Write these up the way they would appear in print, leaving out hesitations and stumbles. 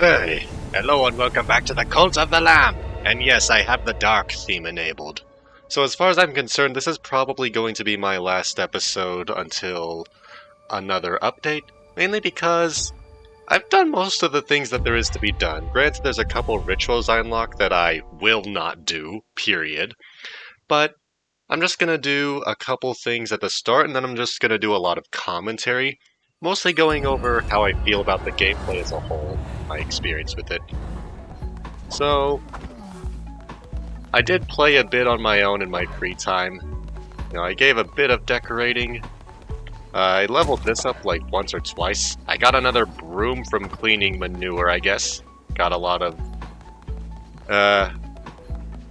Hey, hello and welcome back to the Cult of the Lamb! And yes, I have the dark theme enabled. So as far as I'm concerned, this is probably going to be my last episode until another update, mainly because I've done most of the things that there is to be done. Granted, there's a couple rituals I unlocked that I will not do, period. But I'm just gonna do a couple things at the start, and then I'm just gonna do a lot of commentary, mostly going over how I feel about the gameplay as a whole, my experience with it. So, I did play a bit on my own in my free time. I gave a bit of decorating. I leveled this up like once or twice. I got another broom from cleaning manure, I guess. Got a lot of,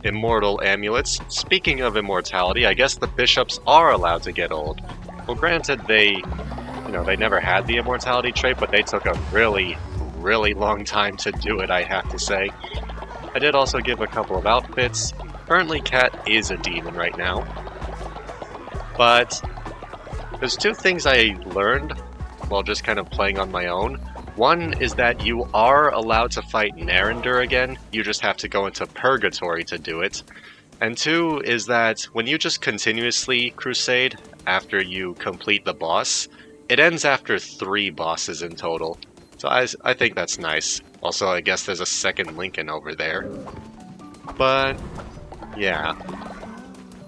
immortal amulets. Speaking of immortality, I guess the bishops are allowed to get old. Well, granted, they never had the immortality trait, but they took a really, really long time to do it, I have to say. I did also give a couple of outfits. Currently, Cat is a demon right now. But there's two things I learned while just kind of playing on my own. One is that you are allowed to fight Narender again, you just have to go into Purgatory to do it. And two is that when you just continuously crusade after you complete the boss, it ends after 3 bosses in total. So I think that's nice. Also, I guess there's a second Lincoln over there. But, yeah.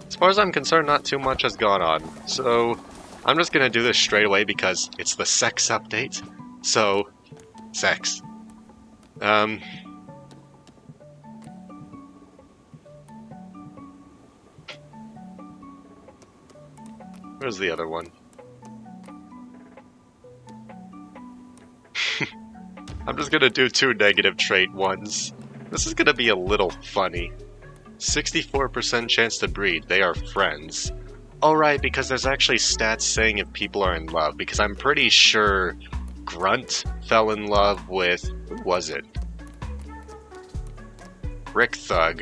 As far as I'm concerned, not too much has gone on. So, I'm just gonna do this straight away because it's the sex update. So, sex. Where's the other one? I'm just gonna do 2 negative trait ones. This is gonna be a little funny. 64% chance to breed. They are friends. Oh right, because there's actually stats saying if people are in love, because I'm pretty sure Grunt fell in love with... who was it? Brick Thug.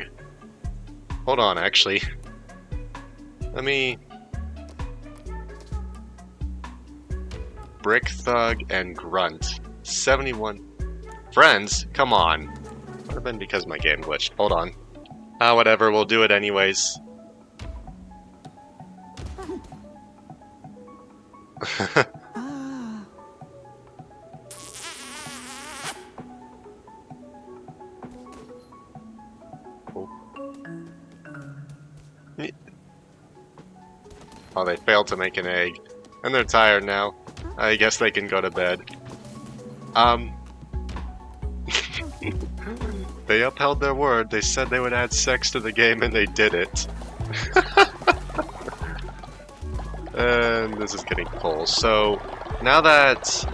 Hold on, actually. Let me... Brick Thug and Grunt. 71... Friends? Come on. Would have been because my game glitched. Hold on. Ah, whatever, we'll do it anyways. Oh, they failed to make an egg. And they're tired now. I guess they can go to bed. They upheld their word. They said they would add sex to the game, and they did it. And this is getting full. So, now that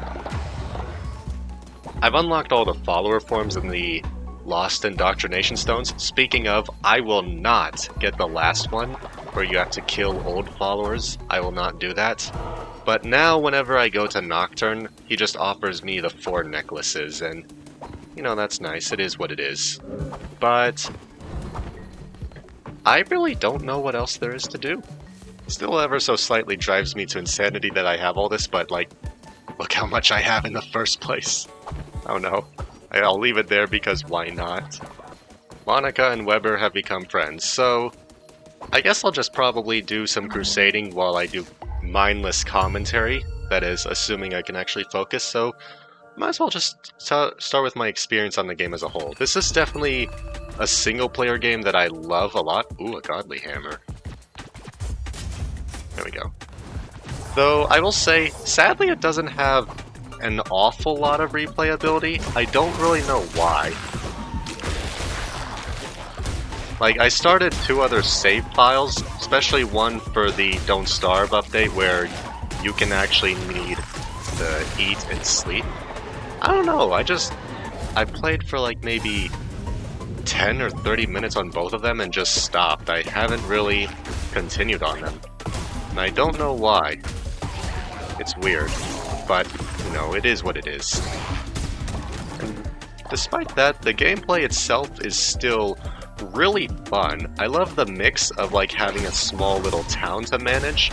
I've unlocked all the follower forms and the Lost Indoctrination Stones, speaking of, I will not get the last one, where you have to kill old followers. I will not do that. But now, whenever I go to Nocturne, he just offers me the 4 necklaces, and that's nice. It is what it is. But I really don't know what else there is to do. Still ever so slightly drives me to insanity that I have all this, but look how much I have in the first place. Oh no. I'll leave it there because why not? Monica and Weber have become friends, so I guess I'll just probably do some crusading while I do mindless commentary. That is, assuming I can actually focus, so might as well just start with my experience on the game as a whole. This is definitely a single-player game that I love a lot. Ooh, a godly hammer. There we go. Though, I will say, sadly it doesn't have an awful lot of replayability. I don't really know why. I started 2 other save files, especially one for the Don't Starve update where you can actually need to eat and sleep. I don't know, I played for maybe 10 or 30 minutes on both of them and just stopped. I haven't really continued on them. And I don't know why. It's weird, but, it is what it is. And despite that, the gameplay itself is still really fun. I love the mix of having a small little town to manage,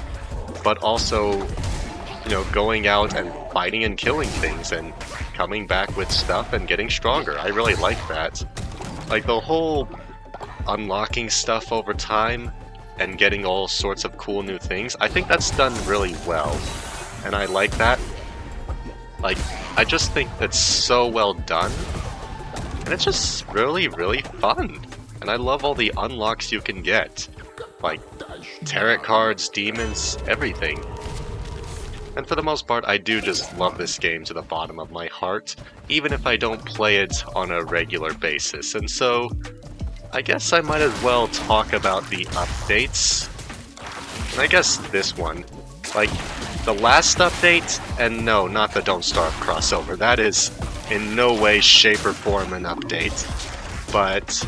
but also you know, going out and fighting and killing things and coming back with stuff and getting stronger. I really like that. Like the whole unlocking stuff over time and getting all sorts of cool new things, I think that's done really well. And I like that. Like, I just think that's so well done. And it's just really, really fun. And I love all the unlocks you can get. Like, tarot cards, demons, everything. And for the most part, I do just love this game to the bottom of my heart, even if I don't play it on a regular basis. And so, I guess I might as well talk about the updates. And I guess this one. Like, the last update, and no, not the Don't Starve crossover. That is in no way, shape, or form an update. But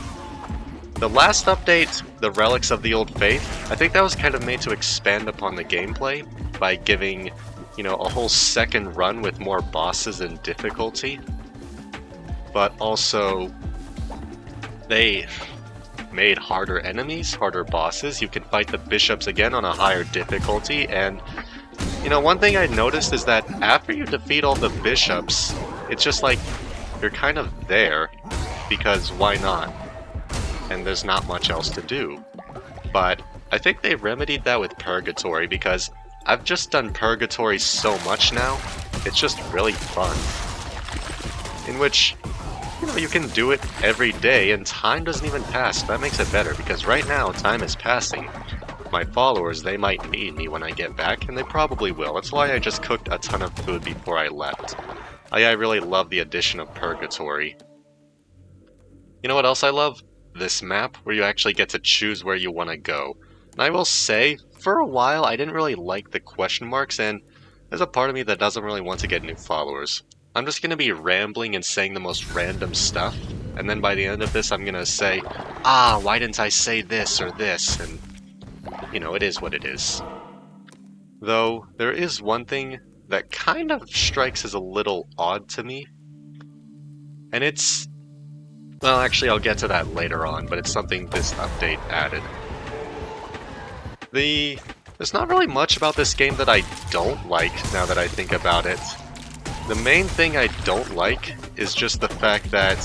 the last update, the Relics of the Old Faith, I think that was kind of made to expand upon the gameplay by giving, you know, a whole second run with more bosses and difficulty. But also, they made harder enemies, harder bosses. You can fight the bishops again on a higher difficulty, and you know, one thing I noticed is that after you defeat all the bishops, it's just like you're kind of there because why not? And there's not much else to do. But I think they remedied that with Purgatory because I've just done Purgatory so much now, it's just really fun. In which, you know, you can do it every day and time doesn't even pass. That makes it better because right now time is passing. My followers, they might need me when I get back, and they probably will. That's why I just cooked a ton of food before I left. I really love the addition of Purgatory. You know what else I love? This map, where you actually get to choose where you want to go. And I will say, for a while, I didn't really like the question marks, and there's a part of me that doesn't really want to get new followers. I'm just going to be rambling and saying the most random stuff, and then by the end of this, I'm going to say, ah, why didn't I say this or this, and you know, it is what it is. Though, there is one thing that kind of strikes as a little odd to me. And it's... well, actually, I'll get to that later on, but it's something this update added. There's not really much about this game that I don't like, now that I think about it. The main thing I don't like is just the fact that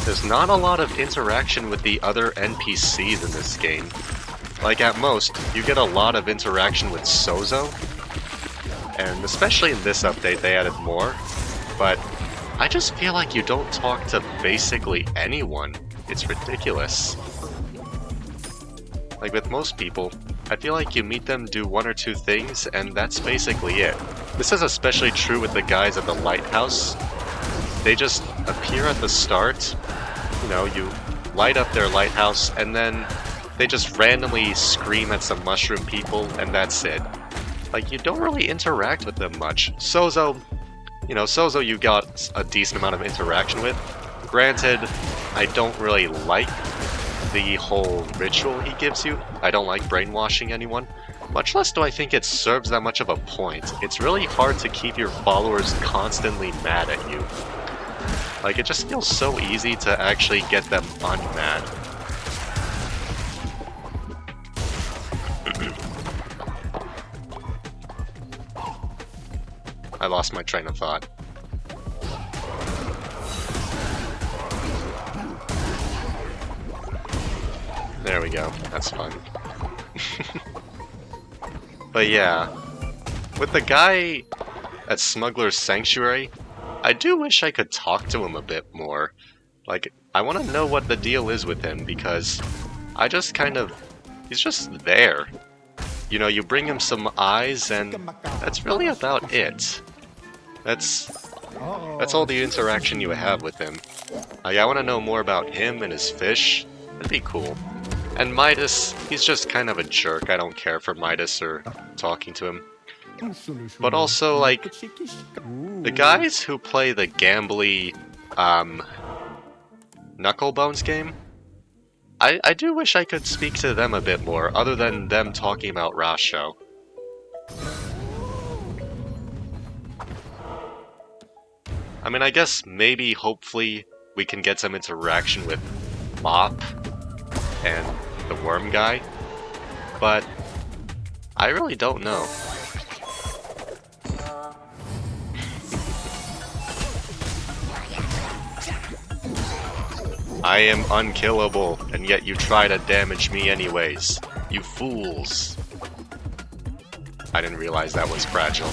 there's not a lot of interaction with the other NPCs in this game. Like, at most, you get a lot of interaction with Sozo, and especially in this update they added more, but I just feel like you don't talk to basically anyone. It's ridiculous. Like, with most people, I feel like you meet them, do one or two things, and that's basically it. This is especially true with the guys at the lighthouse. They just appear at the start, you know, you light up their lighthouse, and then they just randomly scream at some mushroom people, and that's it. Like, you don't really interact with them much. Sozo, you know, Sozo you got a decent amount of interaction with. Granted, I don't really like the whole ritual he gives you. I don't like brainwashing anyone. Much less do I think it serves that much of a point. It's really hard to keep your followers constantly mad at you. Like, it just feels so easy to actually get them unmad. I lost my train of thought. There we go. That's fun. But yeah, with the guy at Smuggler's Sanctuary, I do wish I could talk to him a bit more. Like, I want to know what the deal is with him, because I just kind of... he's just there. You know, you bring him some eyes, and that's really about it. That's all the interaction you have with him. I want to know more about him and his fish. That'd be cool. And Midas, he's just kind of a jerk. I don't care for Midas or talking to him. But also, like, the guys who play the gambly, Knucklebones game, I do wish I could speak to them a bit more, other than them talking about Rasho. I mean, I guess maybe, hopefully, we can get some interaction with Mop and the worm guy, but I really don't know. I am unkillable, and yet you try to damage me anyways. You fools. I didn't realize that was fragile.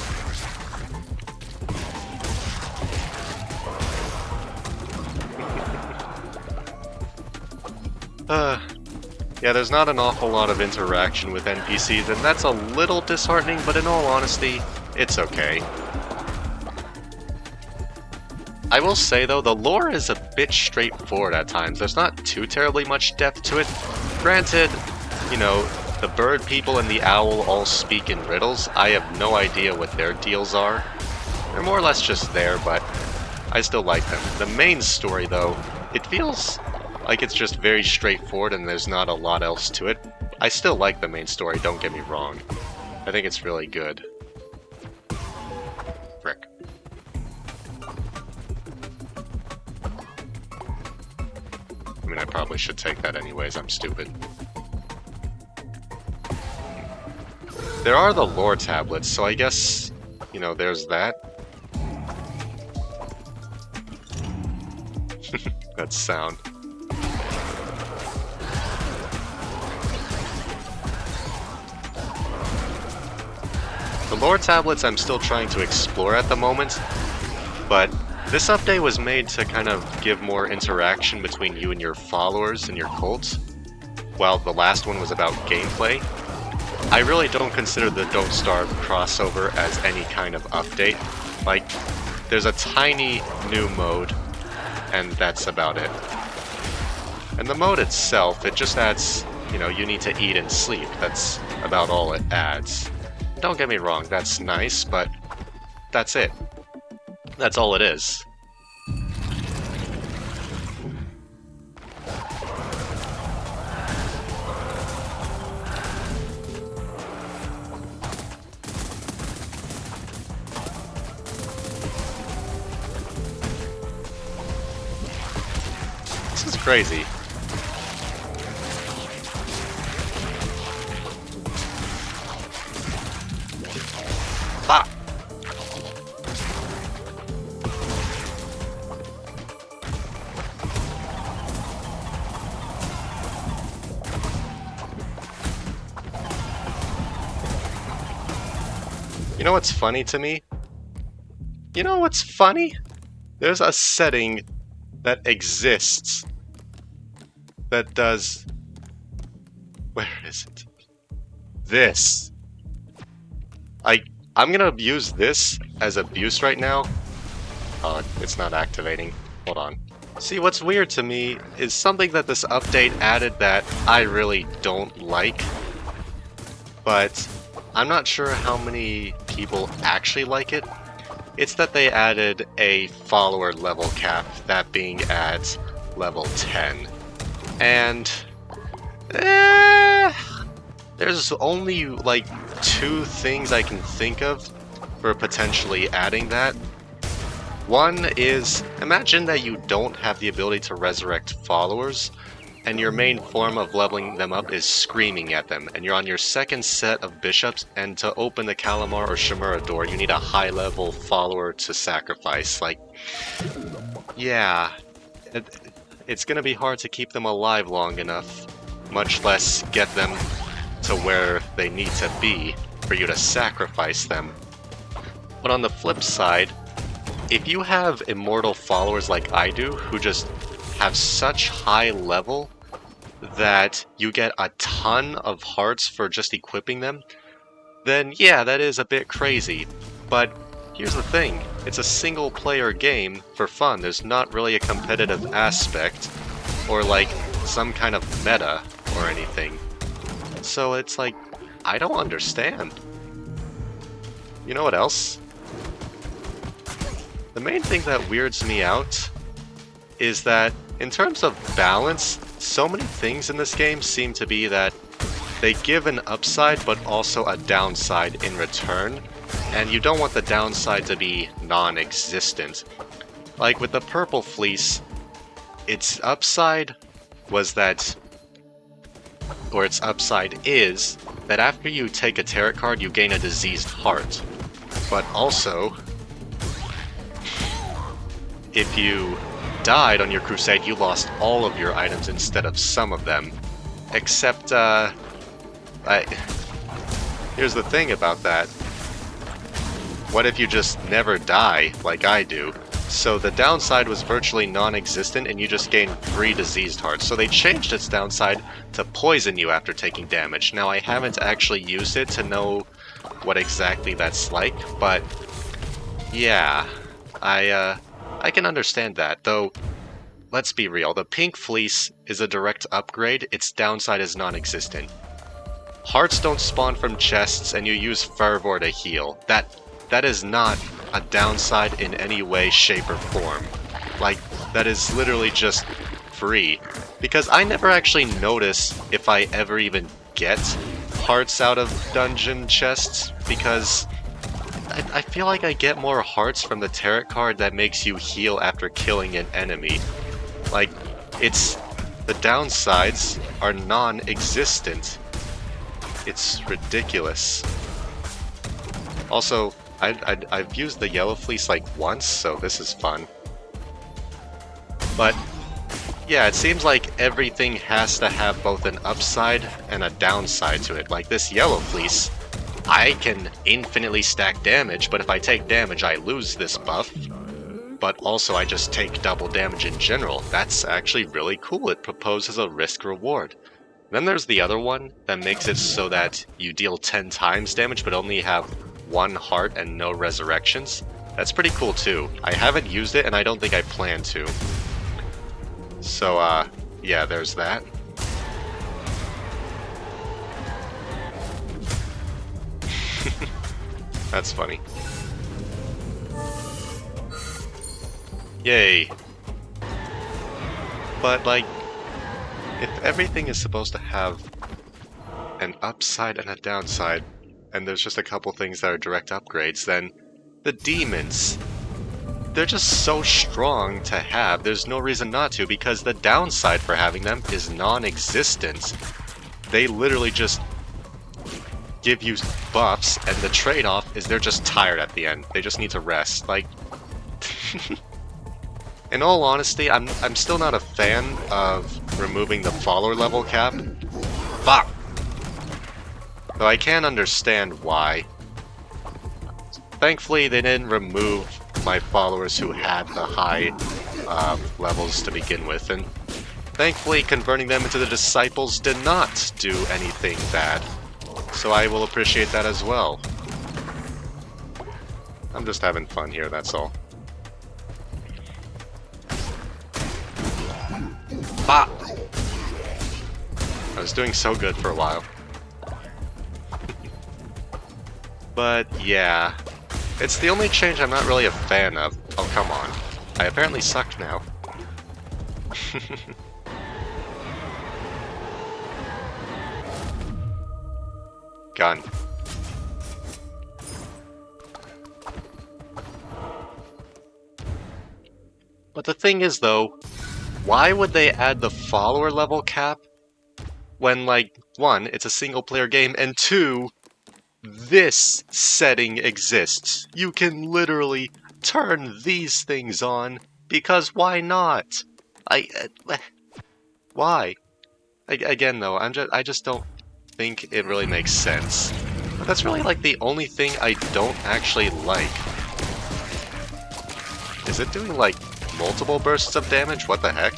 Yeah, there's not an awful lot of interaction with NPCs, and that's a little disheartening, but in all honesty, it's okay. I will say though, the lore is a bit straightforward at times. There's not too terribly much depth to it. Granted, you know, the bird people and the owl all speak in riddles. I have no idea what their deals are. They're more or less just there, but I still like them. The main story though, it feels like it's just very straightforward and there's not a lot else to it. I still like the main story, don't get me wrong. I think it's really good. Frick. I mean, I probably should take that anyways, I'm stupid. There are the lore tablets, so I guess, you know, there's that. That sound. The lore tablets I'm still trying to explore at the moment, but this update was made to kind of give more interaction between you and your followers and your cult, while the last one was about gameplay. I really don't consider the Don't Starve crossover as any kind of update. Like, there's a tiny new mode, and that's about it. And the mode itself, it just adds, you know, you need to eat and sleep. That's about all it adds. Don't get me wrong, that's nice, but that's it. That's all it is. This is crazy. Ah! You know what's funny to me? You know what's funny? There's a setting that exists that does... Where is it? This. I'm gonna use this as abuse right now. Oh, it's not activating. Hold on. See, what's weird to me is something that this update added that I really don't like. But I'm not sure how many people actually like it. It's that they added a follower level cap, that being at level 10. And... there's only like 2 things I can think of for potentially adding that. One is, imagine that you don't have the ability to resurrect followers, and your main form of leveling them up is screaming at them, and you're on your second set of bishops, and to open the Kalimar or Shimura door, you need a high-level follower to sacrifice. Like, yeah, it's gonna be hard to keep them alive long enough, much less get them to where they need to be for you to sacrifice them. But on the flip side, if you have immortal followers like I do, who just have such high level that you get a ton of hearts for just equipping them, then yeah, that is a bit crazy. But here's the thing, it's a single player game for fun. There's not really a competitive aspect or like some kind of meta or anything. So it's like, I don't understand. You know what else? The main thing that weirds me out is that in terms of balance, so many things in this game seem to be that they give an upside but also a downside in return, and you don't want the downside to be non-existent. Like with the Purple Fleece, its upside was that, or its upside is, that after you take a tarot card, you gain a diseased heart. But also, if you died on your crusade, you lost all of your items instead of some of them. Except, here's the thing about that. What if you just never die, like I do? So the downside was virtually non-existent, and you just gain free diseased hearts. So they changed its downside to poison you after taking damage. Now, I haven't actually used it to know what exactly that's like, but yeah, I can understand that. Though, let's be real, the Pink Fleece is a direct upgrade. Its downside is non-existent. Hearts don't spawn from chests, and you use Fervor to heal. That is not a downside in any way, shape, or form. Like, that is literally just free. Because I never actually notice if I ever even get hearts out of dungeon chests, because I feel like I get more hearts from the tarot card that makes you heal after killing an enemy. Like, the downsides are non-existent. It's ridiculous. Also, I've used the Yellow Fleece like once, so this is fun. But yeah, it seems like everything has to have both an upside and a downside to it. Like this Yellow Fleece, I can infinitely stack damage, but if I take damage, I lose this buff. But also, I just take double damage in general. That's actually really cool. It proposes a risk-reward. Then there's the other one that makes it so that you deal 10 times damage, but only have 1 heart and no resurrections. That's pretty cool too. I haven't used it, and I don't think I plan to. So, yeah, there's that. That's funny. Yay. But, like, if everything is supposed to have an upside and a downside, and there's just a couple things that are direct upgrades, then the demons, they're just so strong to have. There's no reason not to, because the downside for having them is non-existent. They literally just give you buffs, and the trade-off is they're just tired at the end. They just need to rest. Like, in all honesty, I'm still not a fan of removing the follower level cap. Fuck! Though I can understand why. Thankfully, they didn't remove my followers who had the high levels to begin with, and thankfully converting them into the disciples did not do anything bad. So I will appreciate that as well. I'm just having fun here, that's all. Ah! I was doing so good for a while. But yeah, it's the only change I'm not really a fan of. Oh, come on. I apparently suck now. Gun. But the thing is, though, why would they add the follower level cap when, like, 1, it's a single player game, and 2, this setting exists? You can literally turn these things on, because why not? Why? Again, though, I just don't think it really makes sense. But that's really, like, the only thing I don't actually like. Is it doing, like, multiple bursts of damage? What the heck?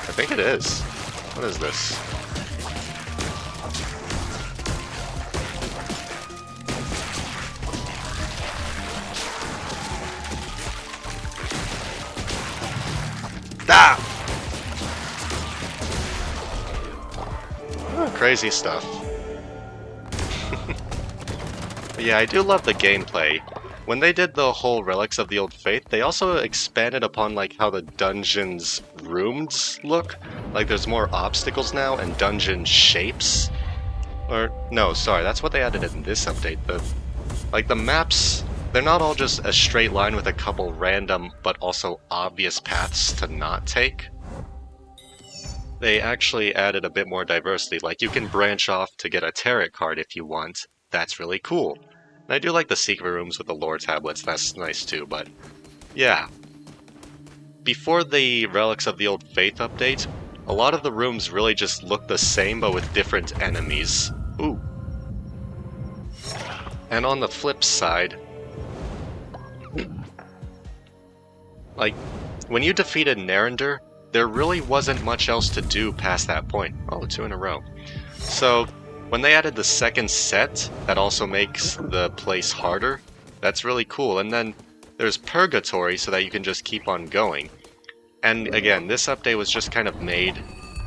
I think it is. What is this? Ah! Oh, crazy stuff. But yeah, I do love the gameplay. When they did the whole Relics of the Old Faith, they also expanded upon like how the dungeons' rooms look. Like there's more obstacles now and dungeon shapes. Or no, sorry, that's what they added in this update. The maps, they're not all just a straight line with a couple random but also obvious paths to not take. they actually added a bit more diversity. Like, you can branch off to get a tarot card if you want. That's really cool. And I do like the secret rooms with the lore tablets, that's nice too, but yeah. Before the Relics of the Old Faith update, a lot of the rooms really just look the same but with different enemies. Ooh. And on the flip side, like, when you defeated Narender, there really wasn't much else to do past that point. Oh, 2 in a row. So, when they added the second set, that also makes the place harder. That's really cool. And then there's Purgatory, so that you can just keep on going. And again, this update was just kind of made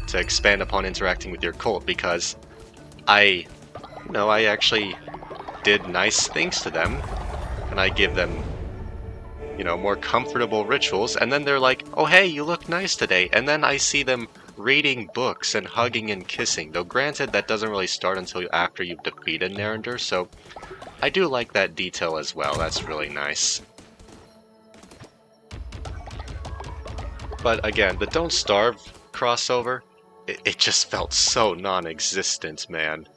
to expand upon interacting with your cult, because I actually did nice things to them, and I give them, more comfortable rituals, and then they're like, oh hey, you look nice today, and then I see them reading books and hugging and kissing, though granted that doesn't really start until after you've defeated Narender, so I do like that detail as well, that's really nice. But again, the Don't Starve crossover, it just felt so non-existent, man.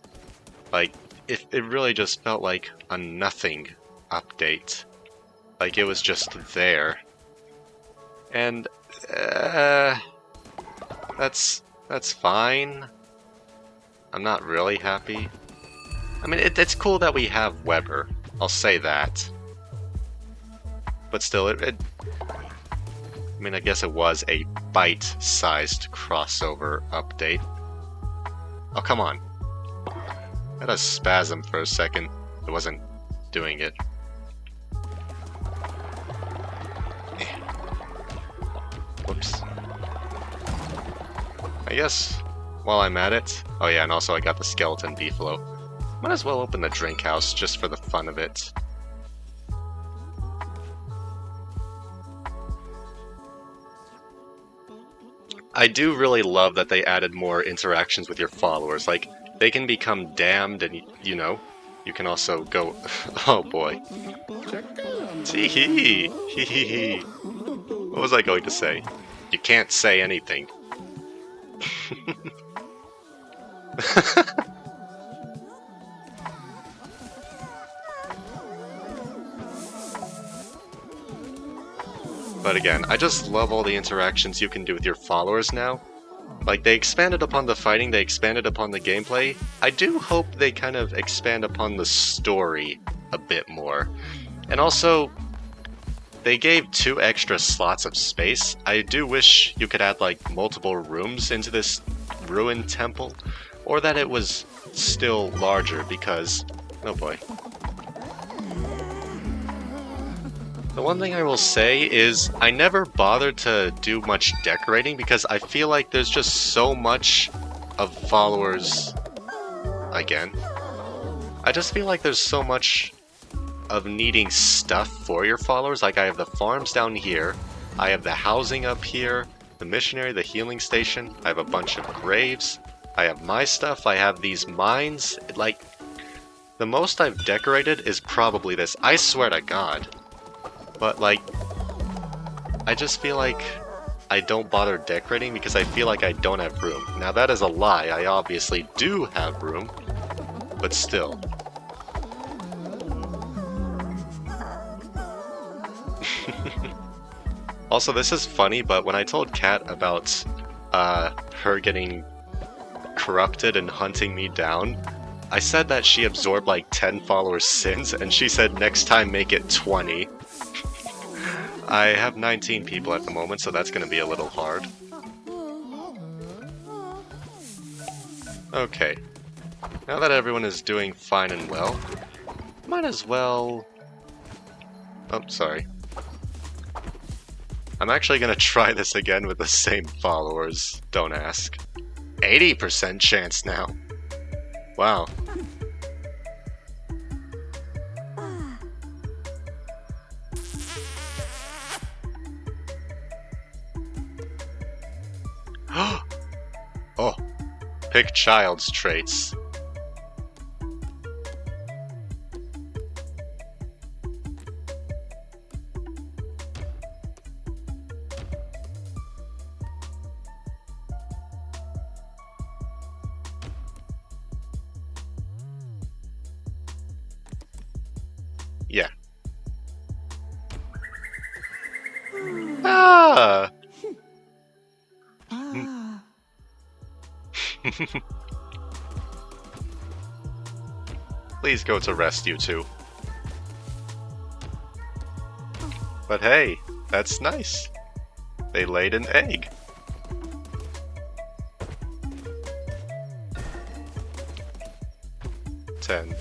Like, it really just felt like a nothing update. Like, it was just there. And, that's fine. I'm not really happy. I mean, it's cool that we have Weber. I'll say that. But still, I mean, I guess it was a bite-sized crossover update. Oh, come on. I had a spasm for a second. It wasn't doing it. Whoops. I guess while I'm at it... Oh yeah, and also I got the skeleton beefalo. Might as well open the drink house just for the fun of it. I do really love that they added more interactions with your followers. Like, they can become damned and, you can also go... Oh boy. Tee-hee! Hee-hee-hee. What was I going to say? You can't say anything. But again, I just love all the interactions you can do with your followers now. Like, they expanded upon the fighting, they expanded upon the gameplay. I do hope they kind of expand upon the story a bit more. And also, they gave 2 extra slots of space. I do wish you could add, like, multiple rooms into this ruined temple, or that it was still larger, because... oh boy. The one thing I will say is, I never bothered to do much decorating, because I feel like there's just so much of followers... Again. I just feel like there's so much of needing stuff for your followers. Like, I have the farms down here, I have the housing up here, the missionary, the healing station, I have a bunch of graves, I have my stuff, I have these mines. Like, the most I've decorated is probably this. I swear to God. But, like, I just feel like I don't bother decorating because I feel like I don't have room. Now, that is a lie. I obviously do have room, but still. Also, this is funny, but when I told Kat about her getting corrupted and hunting me down, I said that she absorbed like 10 followers' sins, and she said next time make it 20. I have 19 people at the moment, so that's going to be a little hard. Okay. Now that everyone is doing fine and well, might as well... Oh, sorry. I'm actually going to try this again with the same followers. Don't ask. 80% chance now. Wow. Oh, pick child's traits. Yeah. Ah! Please go to rest, you two. But hey, that's nice. They laid an egg. $10.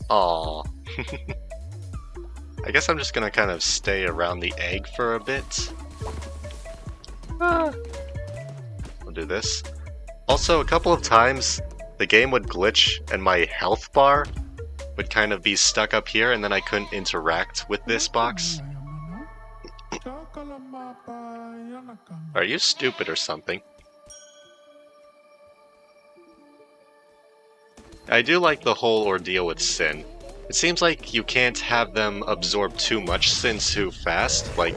Aww. I guess I'm just gonna kind of stay around the egg for a bit. I'll do this. Also, a couple of times, the game would glitch and my health bar would kind of be stuck up here, and then I couldn't interact with this box. Are you stupid or something? I do like the whole ordeal with Sin. It seems like you can't have them absorb too much Sin too fast. Like,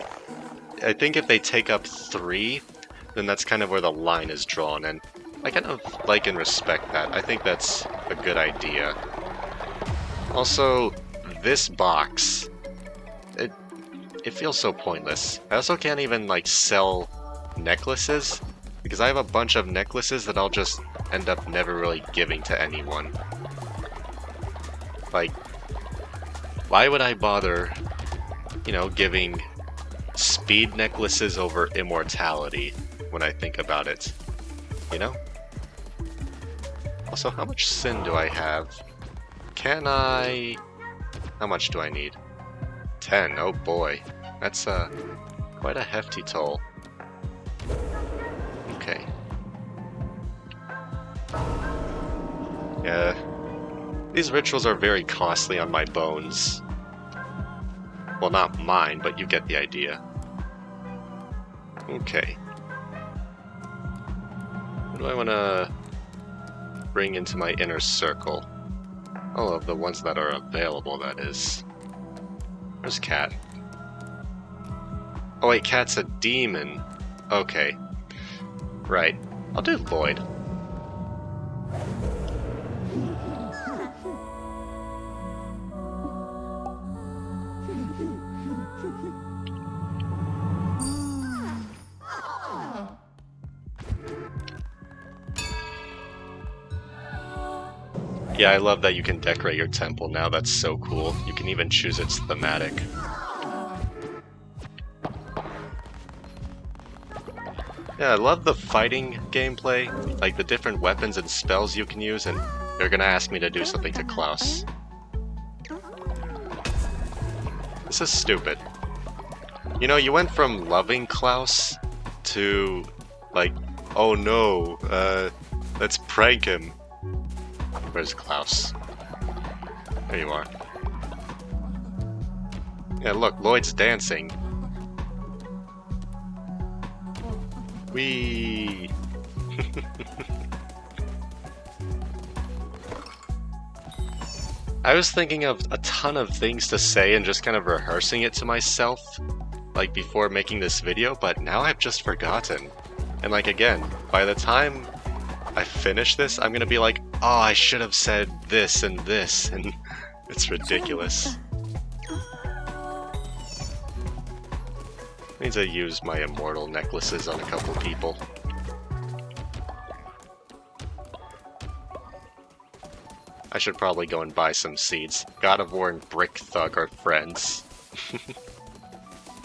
I think if they take up 3, then that's kind of where the line is drawn, and I kind of like and respect that. I think that's a good idea. Also, this box, it feels so pointless. I also can't even, like, sell necklaces, because I have a bunch of necklaces that I'll just end up never really giving to anyone. Like, why would I bother, you know, giving speed necklaces over immortality when I think about it, you know? Also, how much Sin do I have? Can I... How much do I need? 10, oh boy. That's quite a hefty toll. Okay. Yeah. These rituals are very costly on my bones. Well, not mine, but you get the idea. Okay. What do I want to bring into my inner circle? All of the ones that are available, that is. Where's Cat? Oh wait, Cat's a demon. Okay. Right. I'll do Lloyd. Yeah, I love that you can decorate your temple now. That's so cool. You can even choose its thematic. Yeah, I love the fighting gameplay, like the different weapons and spells you can use, and they're gonna ask me to do something to Klaus. This is stupid. You know, you went from loving Klaus to, like, oh no, let's prank him. Where's Klaus? There you are. Yeah, look, Lloyd's dancing. Whee! I was thinking of a ton of things to say and just kind of rehearsing it to myself, like before making this video, but now I've just forgotten. And like again, by the time I finish this, I'm gonna be like, oh, I should have said this, and it's ridiculous. I need to use my immortal necklaces on a couple people. I should probably go and buy some seeds. God of War and Brick Thug are friends.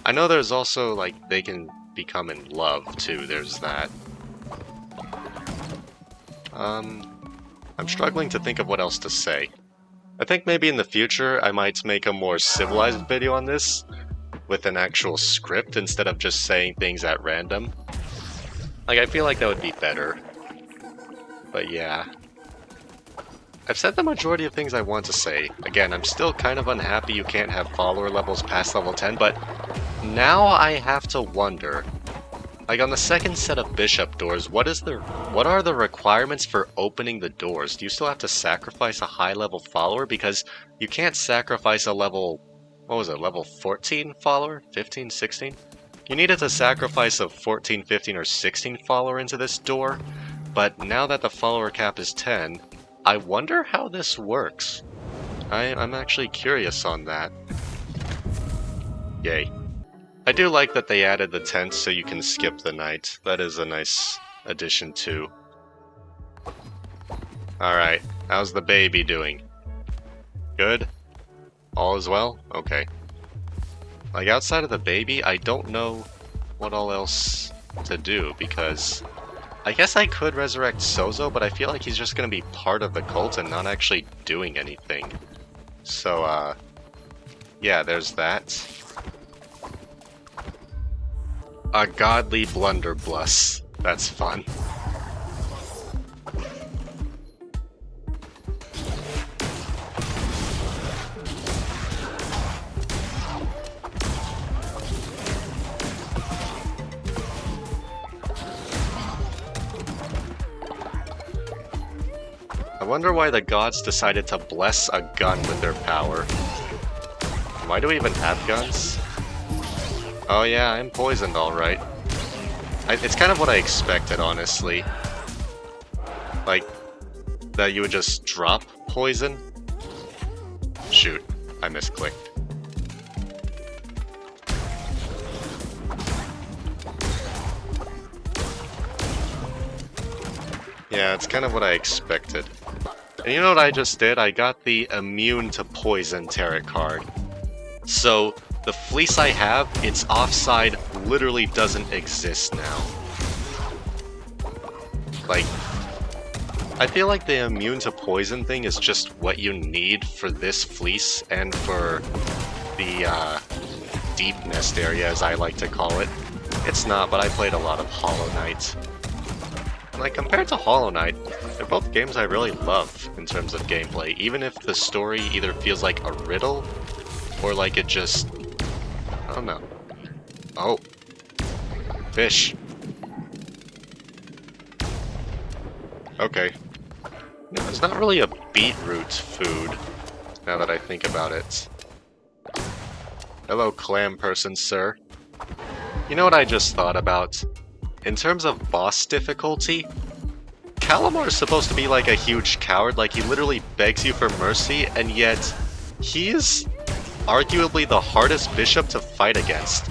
I know there's also, like, they can become in love, too. There's that. I'm struggling to think of what else to say. I think maybe in the future I might make a more civilized video on this, with an actual script instead of just saying things at random. Like, I feel like that would be better. But yeah. I've said the majority of things I want to say. Again, I'm still kind of unhappy you can't have follower levels past level 10, but now I have to wonder, like on the second set of bishop doors, what are the requirements for opening the doors? Do you still have to sacrifice a high level follower? Because you can't sacrifice a level, what was it, level 14 follower? 15, 16? You needed to sacrifice a 14, 15, or 16 follower into this door, but now that the follower cap is 10, I wonder how this works. I'm actually curious on that. Yay. I do like that they added the tent so you can skip the night. That is a nice addition too. Alright, how's the baby doing? Good? All is well? Okay. Like, outside of the baby, I don't know what all else to do, because I guess I could resurrect Sozo, but I feel like he's just gonna be part of the cult and not actually doing anything. So, yeah, there's that. A godly blunderbuss. That's fun. I wonder why the gods decided to bless a gun with their power. Why do we even have guns? Oh yeah, I'm poisoned alright. It's kind of what I expected, honestly. Like, that you would just drop poison? Shoot, I misclicked. Yeah, it's kind of what I expected. And you know what I just did? I got the immune to poison tarot card. So, the fleece I have, its offside literally doesn't exist now. Like, I feel like the immune to poison thing is just what you need for this fleece and for the deep nest area, as I like to call it. It's not, but I played a lot of Hollow Knight. And like, compared to Hollow Knight, they're both games I really love in terms of gameplay, even if the story either feels like a riddle or like it just... I don't know. Oh. Fish. Okay. No, it's not really a beetroot food, now that I think about it. Hello, clam person, sir. You know what I just thought about? In terms of boss difficulty, Calamar is supposed to be like a huge coward, like he literally begs you for mercy, and yet he is arguably the hardest bishop to fight against.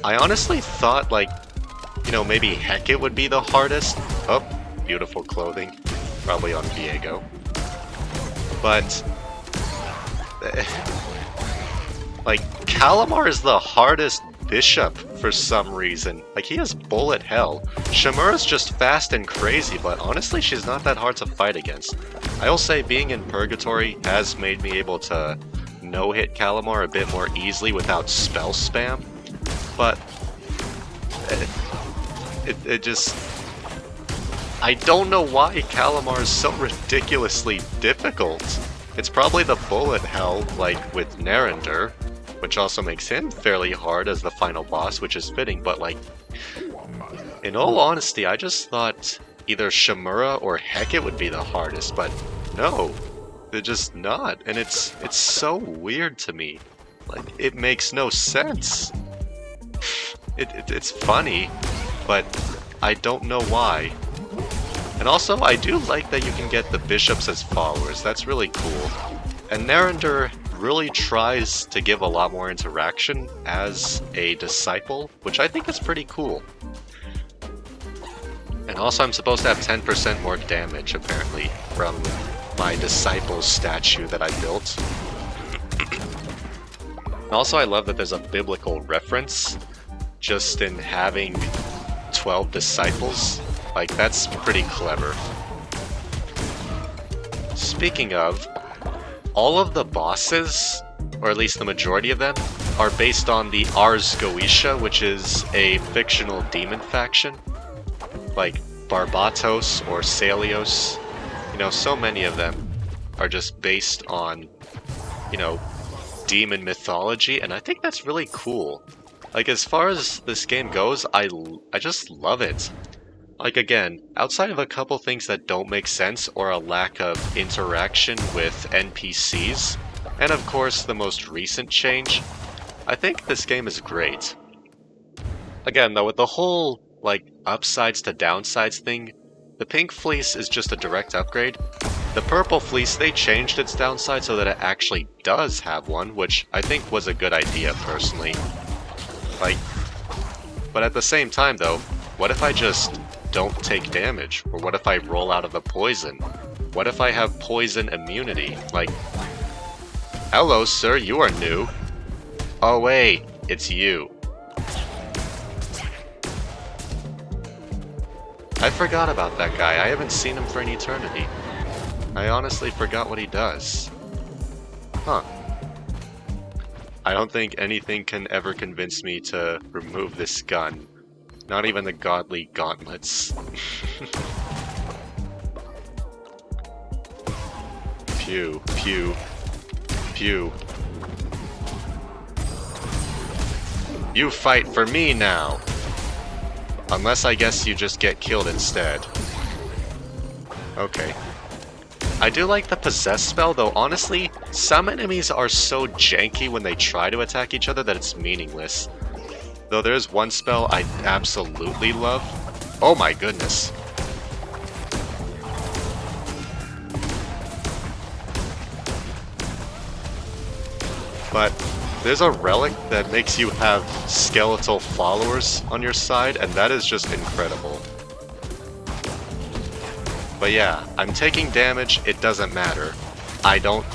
I honestly thought, like, you know, maybe Hecate would be the hardest. Oh, beautiful clothing. Probably on Viego. But, like, Calamar is the hardest bishop for some reason. Like, he has bullet hell. Shimura's just fast and crazy, but honestly, she's not that hard to fight against. I will say being in Purgatory has made me able to no-hit Calamar a bit more easily without spell spam, but it just... I don't know why Calamar is so ridiculously difficult. It's probably the bullet hell, like with Narendar, which also makes him fairly hard as the final boss, which is fitting, but like, in all honesty, I just thought either Shimura or Hecate would be the hardest, but no. They're just not, and it's so weird to me. Like, it makes no sense. It's funny, but I don't know why. And also, I do like that you can get the bishops as followers. That's really cool. And Narendar really tries to give a lot more interaction as a disciple, which I think is pretty cool. And also, I'm supposed to have 10% more damage, apparently, from my disciple statue that I built. Also, I love that there's a biblical reference just in having 12 disciples. Like, that's pretty clever. Speaking of, all of the bosses, or at least the majority of them, are based on the Ars Goetia, which is a fictional demon faction. Like Barbatos or Salios. You know, so many of them are just based on, you know, demon mythology, and I think that's really cool. Like, as far as this game goes, I just love it. Like, again, outside of a couple things that don't make sense or a lack of interaction with NPCs, and of course the most recent change, I think this game is great. Again, though, with the whole, like, upsides to downsides thing, the Pink Fleece is just a direct upgrade, The Purple Fleece, they changed its downside so that it actually does have one, which I think was a good idea, personally. Like, but at the same time, though, what if I just don't take damage? Or what if I roll out of the poison? What if I have poison immunity? Like, hello, sir, you are new. Oh, wait, it's you. I forgot about that guy. I haven't seen him for an eternity. I honestly forgot what he does. Huh. I don't think anything can ever convince me to remove this gun. Not even the godly gauntlets. Pew, pew, pew. You fight for me now! Unless I guess you just get killed instead. Okay. I do like the Possess spell, though honestly, some enemies are so janky when they try to attack each other that it's meaningless. Though there's one spell I absolutely love. Oh my goodness. But there's a relic that makes you have skeletal followers on your side, and that is just incredible. But yeah, I'm taking damage, it doesn't matter. I don't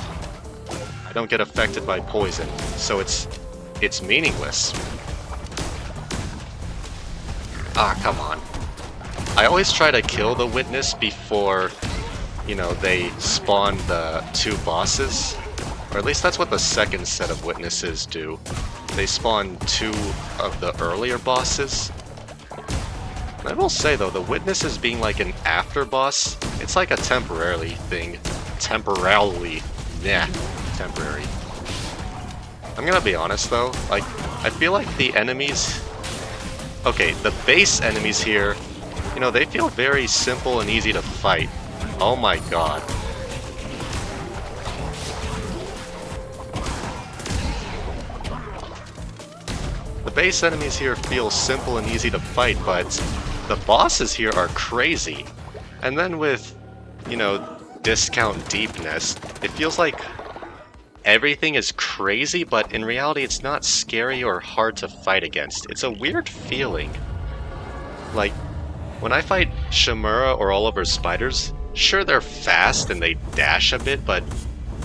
get affected by poison, so it's meaningless. Ah, come on. I always try to kill the witness before, you know, they spawn the two bosses. Or at least that's what the second set of witnesses do. They spawn two of the earlier bosses. I will say though, the witnesses being like an after boss, it's like a temporary thing. Temporarily. Yeah, temporary. I'm gonna be honest though, like, I feel like the enemies... Okay, the base enemies here, you know, they feel very simple and easy to fight. Oh my god. The base enemies here feel simple and easy to fight, but the bosses here are crazy. And then with, you know, discount deepness, it feels like everything is crazy, but in reality it's not scary or hard to fight against. It's a weird feeling. Like, when I fight Shimura or Oliver's spiders, sure they're fast and they dash a bit, but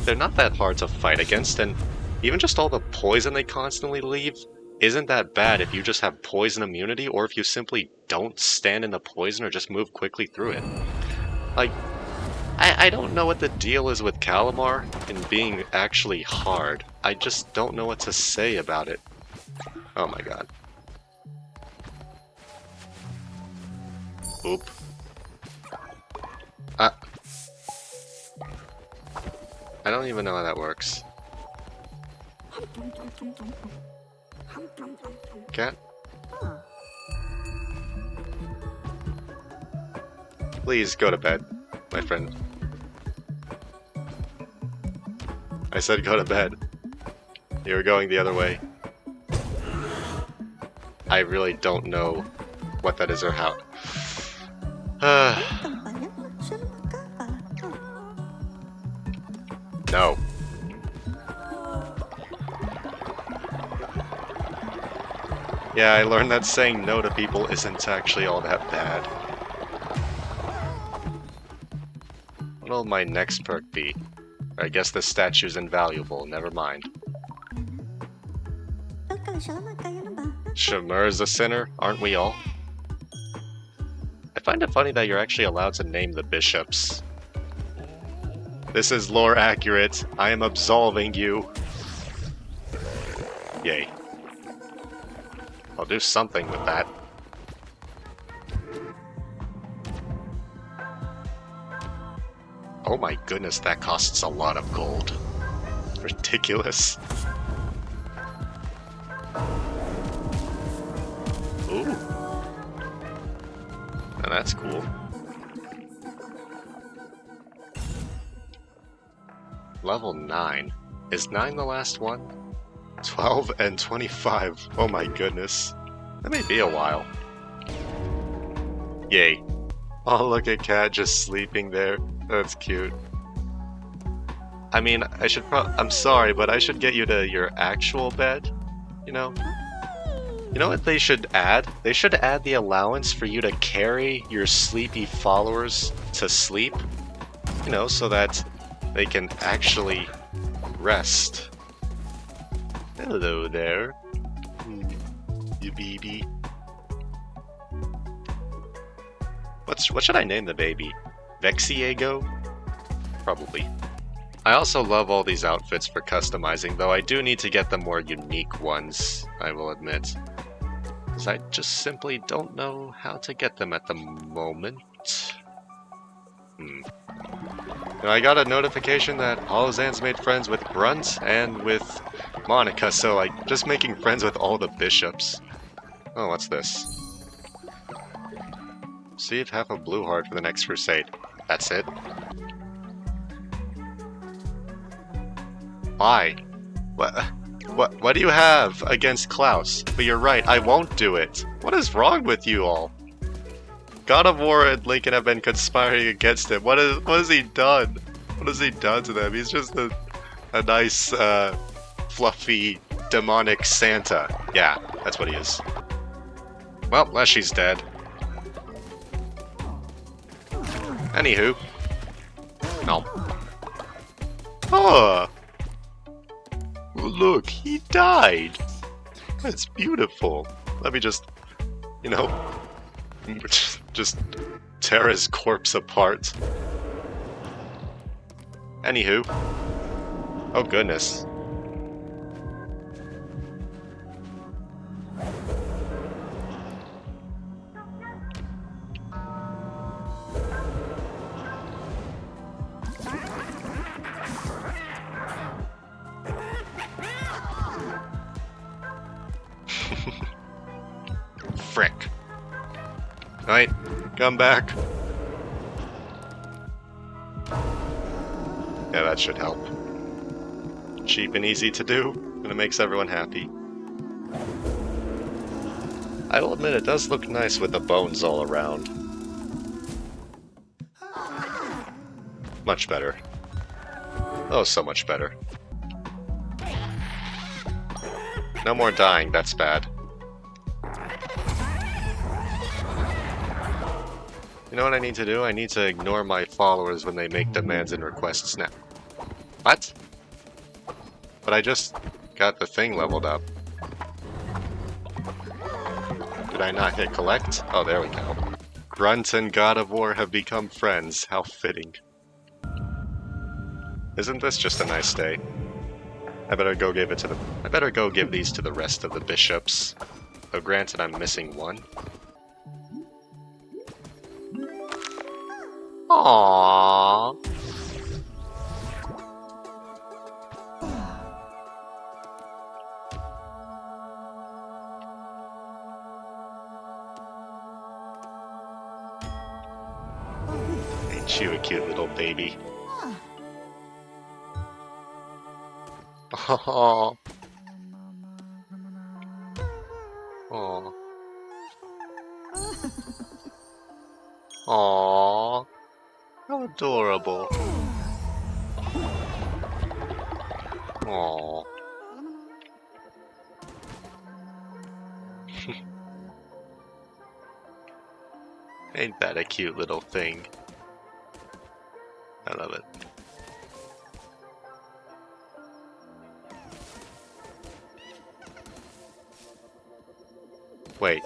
they're not that hard to fight against, and even just all the poison they constantly leave isn't that bad if you just have poison immunity, or if you simply don't stand in the poison or just move quickly through it. Like, I don't know what the deal is with Calamar in being actually hard. I just don't know what to say about it. Oh my god. Oop. I don't even know how that works. Cat? Please go to bed, my friend. I said go to bed. You were going the other way. I really don't know what that is or how. No. Yeah, I learned that saying no to people isn't actually all that bad. What'll my next perk be? I guess the statue's invaluable, never mind. Shimura's a sinner, aren't we all? I find it funny that you're actually allowed to name the bishops. This is lore accurate. I am absolving you. Yay. I'll do something with that. Oh my goodness, that costs a lot of gold. Ridiculous. Ooh. Now that's cool. Level 9. Is 9 the last one? 12 and 25. Oh my goodness. That may be a while. Yay. Oh, look at Cat just sleeping there. That's cute. I mean, I'm sorry, but I should get you to your actual bed, you know? You know what they should add? They should add the allowance for you to carry your sleepy followers to sleep, you know, so that they can actually rest. Hello there, you baby. What should I name the baby? Vexiego? Probably. I also love all these outfits for customizing, though I do need to get the more unique ones, I will admit. Because I just simply don't know how to get them at the moment. Now, I got a notification that Holozan's made friends with Grunt and with Monica, so I'm just making friends with all the bishops. Oh, what's this? Receive half a blue heart for the next crusade. That's it? Why? What do you have against Klaus? But you're right, I won't do it. What is wrong with you all? God of War and Lincoln have been conspiring against him. What has he done? What has he done to them? He's just a nice, fluffy, demonic Santa. Yeah, that's what he is. Well, Leshy's dead. Anywho. No. Oh! Look, he died! That's beautiful. Let me just, you know, just tear his corpse apart. Anywho. Oh goodness. Frick. Alright, come back. Yeah, that should help. Cheap and easy to do, and it makes everyone happy. I will admit it does look nice with the bones all around. Much better. Oh, so much better. No more dying, that's bad. You know what I need to do? I need to ignore my followers when they make demands and requests now. What? But I just got the thing leveled up. Did I not hit collect? Oh, there we go. Grunt and God of War have become friends. How fitting. Isn't this just a nice day? I better go give these to the rest of the bishops. Though granted, I'm missing one. Aww. Ain't you a cute little baby? Aww. Aww. Aww. How adorable. Aww. Ain't that a cute little thing? I love it. Wait.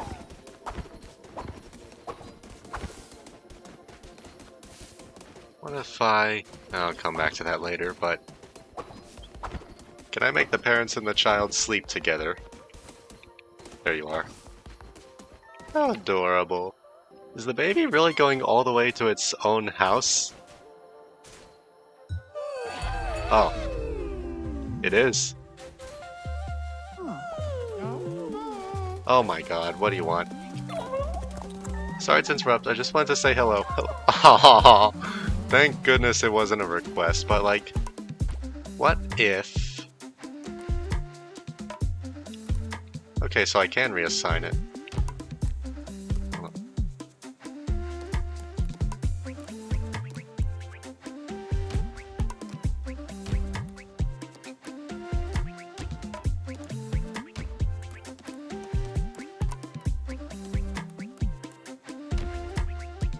What if I'll come back to that later, but... Can I make the parents and the child sleep together? There you are. How adorable. Is the baby really going all the way to its own house? Oh. It is. Oh my god, what do you want? Sorry to interrupt, I just wanted to say hello. Oh, thank goodness it wasn't a request, but like, what if... Okay, so I can reassign it.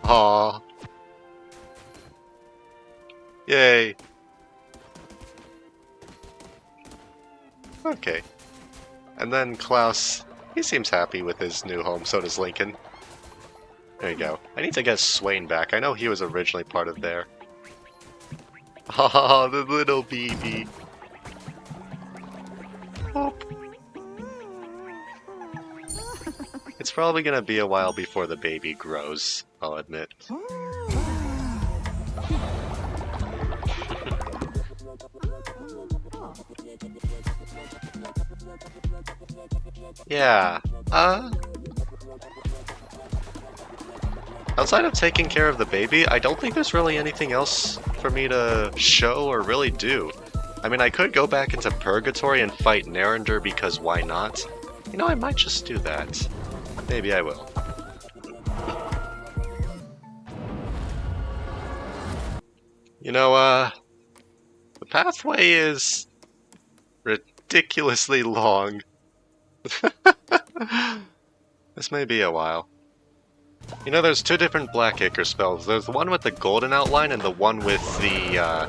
Aww. Yay. Okay. And then Klaus, he seems happy with his new home, so does Lincoln. There you go. I need to get Swain back. I know he was originally part of there. Oh, the little baby. Oh. It's probably gonna be a while before the baby grows, I'll admit. Yeah, outside of taking care of the baby, I don't think there's really anything else for me to show or really do. I mean, I could go back into Purgatory and fight Narender because why not? You know, I might just do that. Maybe I will. You know, the pathway is ridiculously long. This may be a while. You know, there's two different Blackacre spells. There's the one with the golden outline and the one with the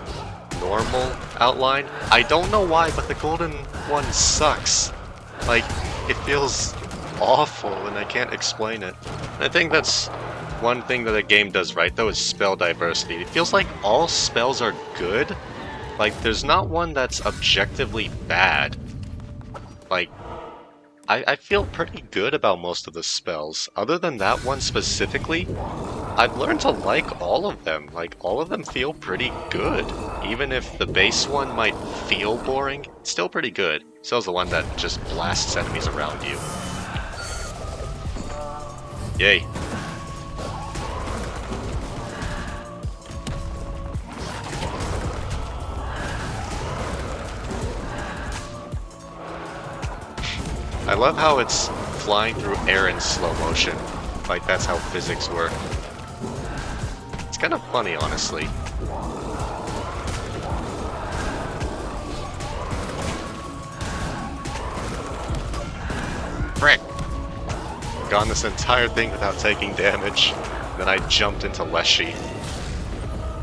normal outline. I don't know why, but the golden one sucks. Like, it feels awful and I can't explain it. I think that's one thing that the game does right, though, is spell diversity. It feels like all spells are good. Like, there's not one that's objectively bad. Like, I feel pretty good about most of the spells. Other than that one specifically, I've learned to like all of them. Like, all of them feel pretty good. Even if the base one might feel boring, it's still pretty good. So's the one that just blasts enemies around you. Yay. I love how it's flying through air in slow motion. Like, that's how physics work. It's kind of funny, honestly. Frick! Gone this entire thing without taking damage. Then I jumped into Leshy.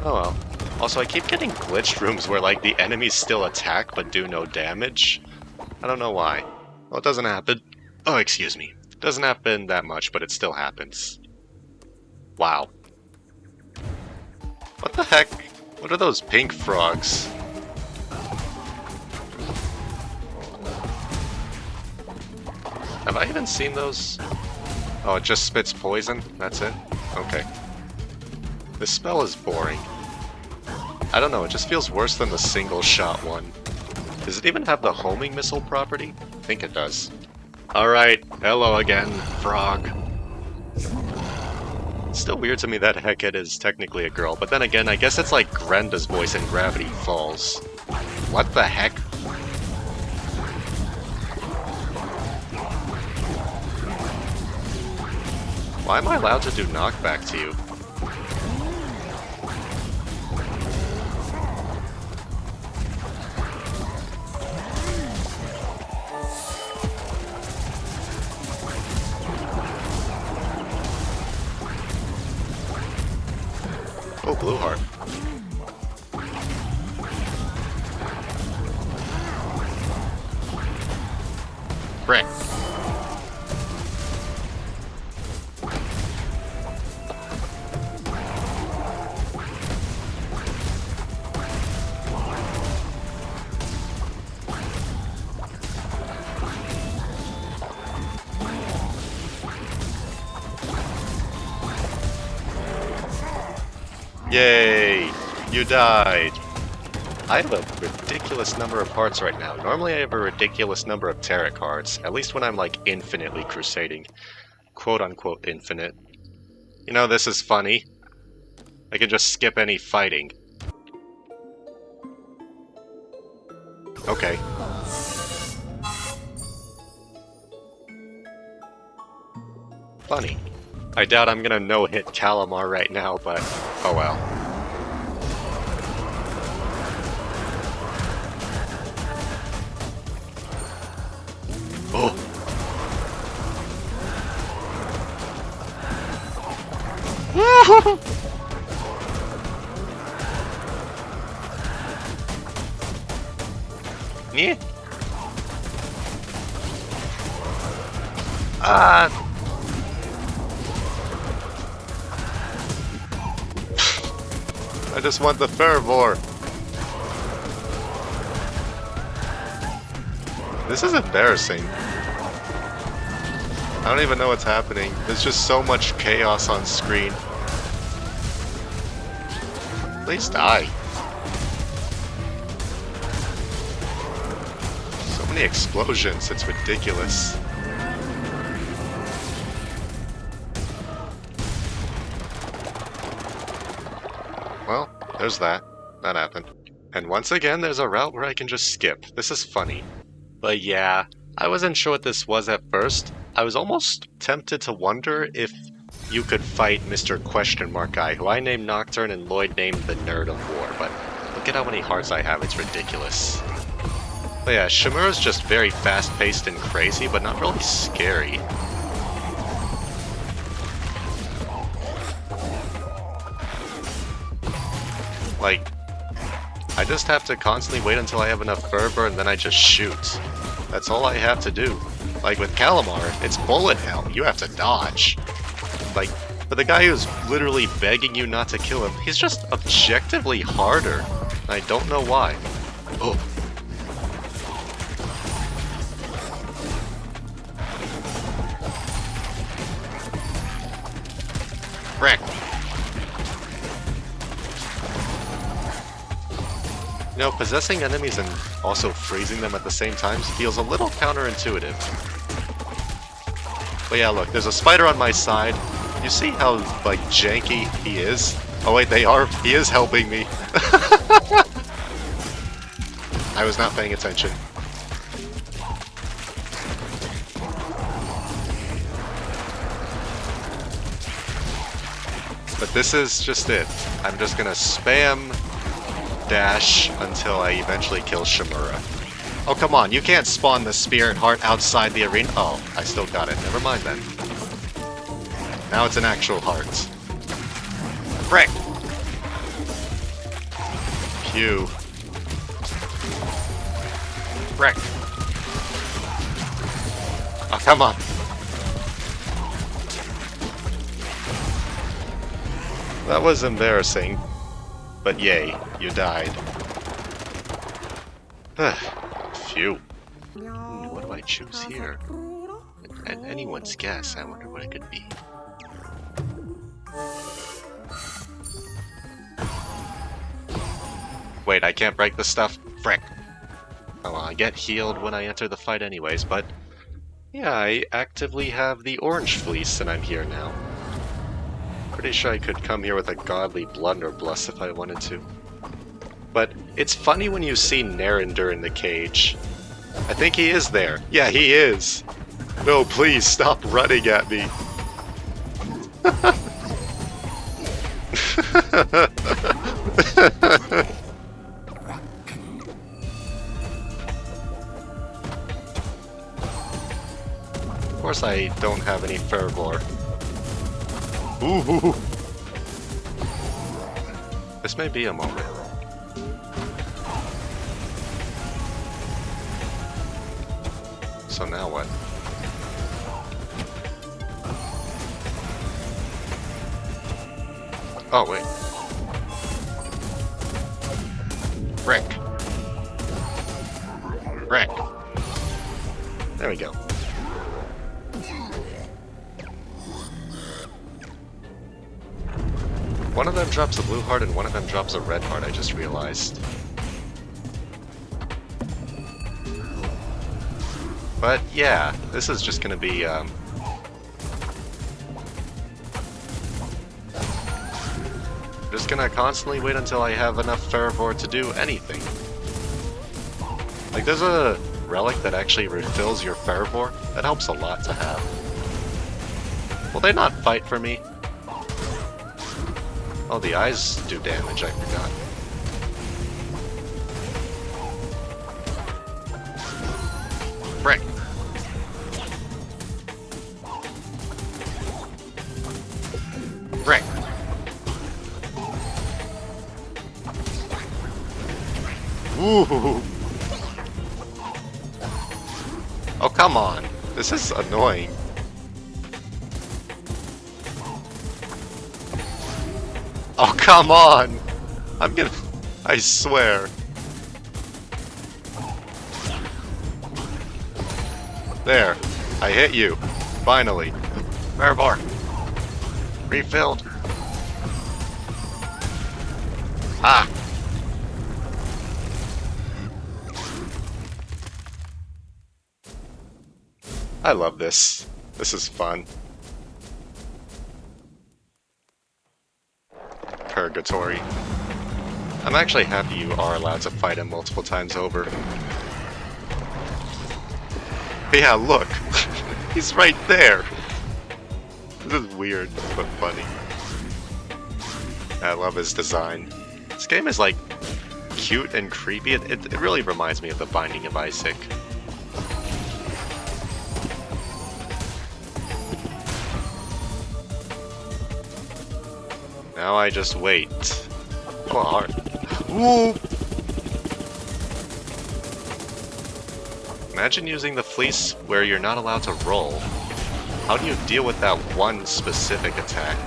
Oh well. Also, I keep getting glitched rooms where, like, the enemies still attack but do no damage. I don't know why. Well, it doesn't happen. Oh, excuse me. It doesn't happen that much, but it still happens. Wow. What the heck? What are those pink frogs? Have I even seen those? Oh, it just spits poison? That's it? Okay. This spell is boring. I don't know, it just feels worse than the single shot one. Does it even have the homing missile property? I think it does. Alright, hello again, frog. It's still weird to me that Hecate is technically a girl, but then again, I guess it's like Grenda's voice in Gravity Falls. What the heck? Why am I allowed to do knockback to you? Oh, blue heart. Frick. Yay! You died! I have a ridiculous number of hearts right now. Normally I have a ridiculous number of tarot cards, at least when I'm like infinitely crusading. Quote-unquote infinite. You know, this is funny. I can just skip any fighting. Okay. Funny. I doubt I'm gonna no-hit Calamar right now, but oh well. Oh! Yeah. Ah. I just want the fervor. This is embarrassing. I don't even know what's happening. There's just so much chaos on screen. Please die. So many explosions, it's ridiculous. Well, there's that. That happened. And once again, there's a route where I can just skip. This is funny. But yeah, I wasn't sure what this was at first. I was almost tempted to wonder if you could fight Mr. Question Mark Guy, who I named Nocturne and Lloyd named the Nerd of War, but look at how many hearts I have, it's ridiculous. But yeah, Shimura's just very fast-paced and crazy, but not really scary. Like, I just have to constantly wait until I have enough fervor and then I just shoot. That's all I have to do. Like with Calamar, it's bullet hell. You have to dodge. Like, for the guy who's literally begging you not to kill him, he's just objectively harder. And I don't know why. Oh. Frick. You know, possessing enemies and also freezing them at the same time feels a little counterintuitive. But yeah, look, there's a spider on my side. You see how, like, janky he is? Oh wait, he is helping me. I was not paying attention. But this is just it. I'm just gonna spam dash until I eventually kill Shimura. Oh, come on, you can't spawn the Spirit Heart outside the arena. Oh, I still got it. Never mind then. Now it's an actual heart. Frick! Pew. Frick. Oh, come on. That was embarrassing. But yay, you died. Phew. What do I choose here? At anyone's guess, I wonder what it could be. Wait, I can't break this stuff? Frick. Oh well, I get healed when I enter the fight anyways, but... yeah, I actively have the orange fleece and I'm here now. Pretty sure I could come here with a godly blunderbuss if I wanted to. But it's funny when you see Narender in the cage. I think he is there. Yeah, he is. No, please stop running at me. Of course I don't have any fervor. Ooh. This may be a moment. So now what? Oh, wait. Frick. Frick. There we go. One of them drops a blue heart and one of them drops a red heart, I just realized. But yeah, this is just gonna be, just gonna constantly wait until I have enough fervor to do anything. Like, there's a relic that actually refills your fervor. That helps a lot to have. Will they not fight for me? Oh, the eyes do damage, I forgot. Frick. Frick. Ooh. Oh, come on. This is annoying. Oh, come on! I swear. There. I hit you. Finally. More. Refilled. Ah! I love this. This is fun. Purgatory. I'm actually happy you are allowed to fight him multiple times over. But yeah, look! He's right there! This is weird, but funny. I love his design. This game is like cute and creepy. It really reminds me of The Binding of Isaac. Now I just wait. Oh, hard. Woo! Imagine using the fleece where you're not allowed to roll. How do you deal with that one specific attack?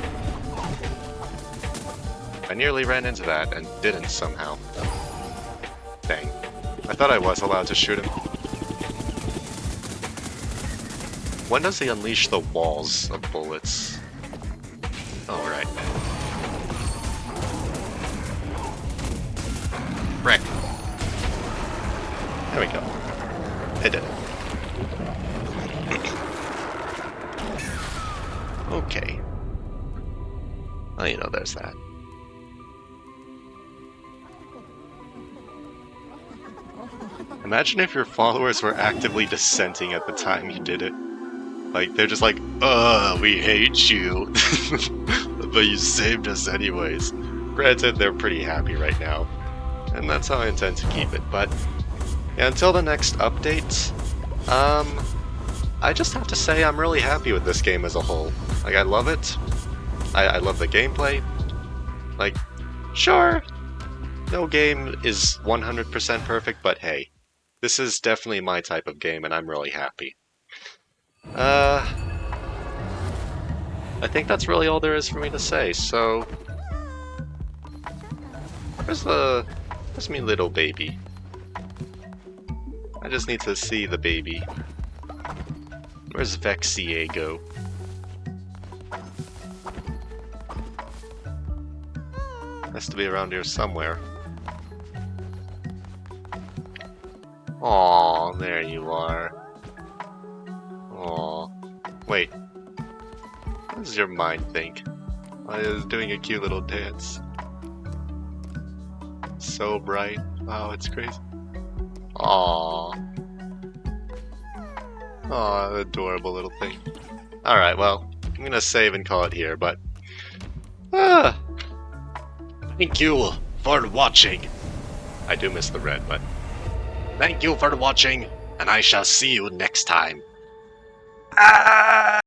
I nearly ran into that and didn't somehow. Dang. I thought I was allowed to shoot him. When does he unleash the walls of bullets? Oh, right. Frick. There we go. I did it. Okay. Well, you know, there's that. Imagine if your followers were actively dissenting at the time you did it. Like, they're just like, we hate you. But you saved us anyways. Granted, they're pretty happy right now. And that's how I intend to keep it. But, yeah, until the next update, I just have to say I'm really happy with this game as a whole. Like, I love it. I love the gameplay. Like, sure, no game is 100% perfect, but hey, this is definitely my type of game, and I'm really happy. I think that's really all there is for me to say, so... Where's me little baby? I just need to see the baby. Where's Vexiego? Has to be around here somewhere. Aw, there you are. Aw. Wait. What does your mind think? I was doing a cute little dance. So bright. Wow, it's crazy. Aw. Aw, adorable little thing. Alright, well, I'm gonna save and call it here, but... Thank you for watching. I do miss the red, but... Thank you for watching, and I shall see you next time.